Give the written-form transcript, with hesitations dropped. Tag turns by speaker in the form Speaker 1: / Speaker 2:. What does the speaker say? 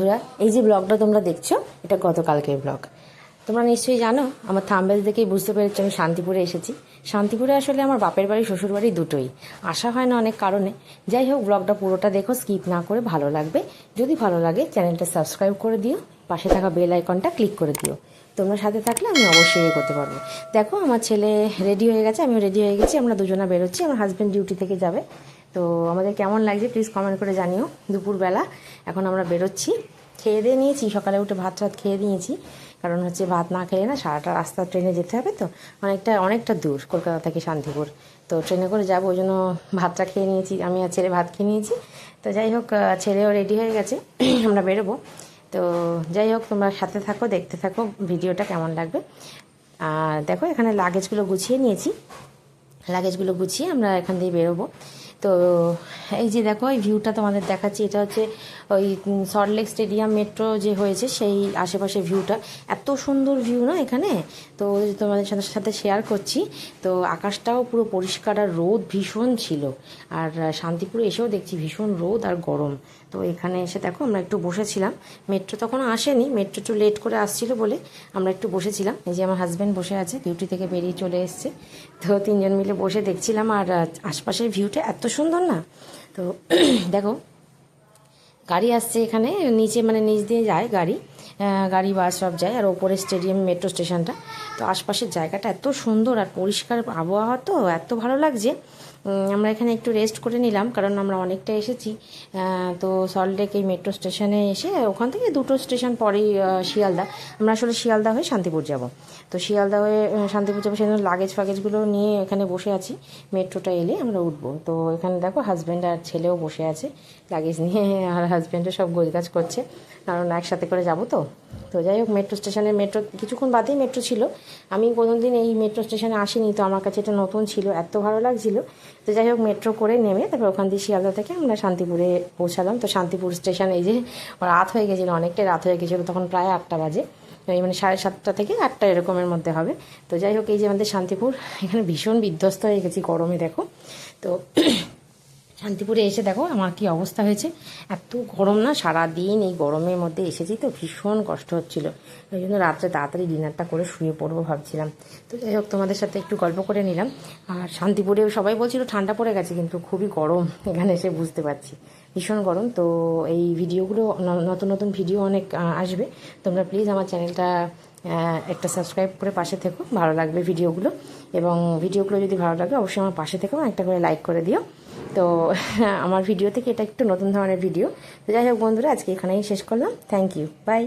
Speaker 1: বন্ধুরা, এই যে ব্লগটা তোমরা দেখছো এটা গতকালকের ব্লগ। তোমরা নিশ্চয়ই জানো, আমার থাম্বনেল দেখেই বুঝতে পেরেছো আমি শান্তিপুরে এসেছি। শান্তিপুরে আসলে আমার বাপের বাড়ি শ্বশুর বাড়ি দুটোই, আসা হয় না অনেক কারণে। যাই হোক, ব্লগটা পুরোটা দেখো, স্কিপ না করে, ভালো লাগবে। যদি ভালো লাগে চ্যানেলটা সাবস্ক্রাইব করে দিও, পাশে থাকা বেল আইকনটা ক্লিক করে দিও। তোমরা সাথে থাকলে আমি অবশ্যই করতে পারবো। দেখো, আমার ছেলে রেডি হয়ে গেছে, আমিও রেডি হয়ে গেছি, আমরা দুজনা বেরোচ্ছি। আমার হাজব্যান্ড ডিউটি থেকে যাবে। তো আমাদের কেমন লাগছে প্লিজ কমেন্ট করে জানিও। দুপুরবেলা এখন আমরা বেরোচ্ছি। খেয়ে দিয়ে নিয়েছি, সকালে উঠে ভাত টাত খেয়ে নিয়েছি, কারণ হচ্ছে ভাত না খেলে না সারাটা রাস্তা ট্রেনে যেতে হবে। তো অনেকটা দূর কলকাতা থেকে শান্তিপুর, তো ট্রেনে করে যাবো, ওই জন্য ভাতটা খেয়ে নিয়েছি, আমি আর ছেলে ভাত খেয়ে নিয়েছি। তো যাই হোক, ছেলেও রেডি হয়ে গেছে, আমরা বেরোবো। তো যাই হোক, তোমরা সাথে থাকো, দেখতে থাকো ভিডিওটা কেমন লাগবে। আর দেখো, এখানে লাগেজগুলো গুছিয়ে নিয়েছি, লাগেজগুলো গুছিয়ে আমরা এখান দিয়ে বেরোবো। তো এই যে দেখো, এই ভিউটা তোমাদের দেখাচ্ছি, এটা হচ্ছে ওই সল্টলেক স্টেডিয়াম মেট্রো যে হয়েছে সেই আশেপাশে ভিউটা। এত সুন্দর ভিউ না এখানে, তো তোমাদের সাথে শেয়ার করছি। তো আকাশটাও পুরো পরিষ্কার, আর রোদ ভীষণ ছিল। আর শান্তিপুরে এসেও দেখছি ভীষণ রোদ আর গরম। তো এখানে এসে দেখো আমরা একটু বসেছিলাম, মেট্রো তখন আসেনি, মেট্রো একটু লেট করে আসছিল বলে আমরা একটু বসেছিলাম। এই যে আমার হাজব্যান্ড বসে আছে, ডিউটি থেকে বেরিয়ে চলে এসছে। তো তিনজন মিলে বসে দেখছিলাম, আর আশপাশের ভিউটা এত সুন্দর না। তো দেখো, গাড়ি আসছে এখানে নিচে, মানে নিচ দিয়ে যায় গাড়ি বাস সব যায়, আর ওপরে স্টেডিয়াম মেট্রো স্টেশনটা। তো আশপাশের জায়গাটা এত সুন্দর আর পরিষ্কার আবহাওয়া, তো এত ভালো লাগছে। আমরা এখানে একটু রেস্ট করে নিলাম, কারণ আমরা অনেকটা এসেছি। তো সল্টলেক এই মেট্রো স্টেশনে এসে ওখান থেকে দুটো স্টেশন পরেই শিয়ালদা। আমরা আসলে শিয়ালদা হয়ে শান্তিপুর যাব। তো শিয়ালদা হয়ে শান্তিপুর যাবো, সেজন্য লাগেজগুলো নিয়ে এখানে বসে আছি। মেট্রোটা এলে আমরা উঠবো। তো এখানে দেখো, হাজব্যান্ড আর ছেলেও বসে আছে লাগেজ নিয়ে, আর হাজব্যান্ডও সব গোছগাছ করছে, কারণ একসাথে করে যাবো। তো যাই হোক, মেট্রো স্টেশনে কিছুক্ষণ বাদেই মেট্রো ছিল। আমি কোনোদিন এই মেট্রো স্টেশনে আসিনি, তো আমার কাছে এটা নতুন ছিল, এত ভালো লাগছিল। তো যাই হোক, মেট্রো করে নেমে তারপর ওখান দিয়ে শিয়ালদা থেকে আমরা শান্তিপুরে পৌঁছালাম। তো শান্তিপুর স্টেশন, এই যে রাত হয়ে গেছিলো, অনেকটাই রাত হয়ে গেছিলো, তখন প্রায় 8টা বাজে, মানে 7:30 থেকে 8টা এরকমের মধ্যে হবে। তো যাই হোক, এই যে আমাদের শান্তিপুর, এখানে ভীষণ বিধ্বস্ত হয়ে গেছি গরমে। দেখো, তো শান্তিপুরে এসে দেখো আমার কি অবস্থা হয়েছে। এত গরম না, সারাদিন এই গরমের মধ্যে এসেছি, তো ভীষণ কষ্ট হচ্ছিল। ওই জন্য রাত্রে তাড়াতাড়ি ডিনারটা করে শুয়ে পড়বো ভাবছিলাম। তো যাই হোক, তোমাদের সাথে একটু গল্প করে নিলাম। আর শান্তিপুরে সবাই বলছিল ঠান্ডা পড়ে গেছে, কিন্তু খুবই গরম এখানে এসে বুঝতে পারছি, ভীষণ গরম। তো এই ভিডিওগুলো, নতুন নতুন ভিডিও অনেক আসবে। তোমরা প্লিজ আমার চ্যানেলটা একটা সাবস্ক্রাইব করে পাশে থেকো, ভালো লাগবে ভিডিওগুলো। এবং ভিডিওগুলো যদি ভালো লাগে অবশ্যই আমার পাশে থেকো, একটা করে লাইক করে দিও। তো আমার ভিডিও থেকে এটা একটু নতুন ধরনের ভিডিও। তো যাই হোক বন্ধুরা, আজকে এখানেই শেষ করলাম। Thank you, by.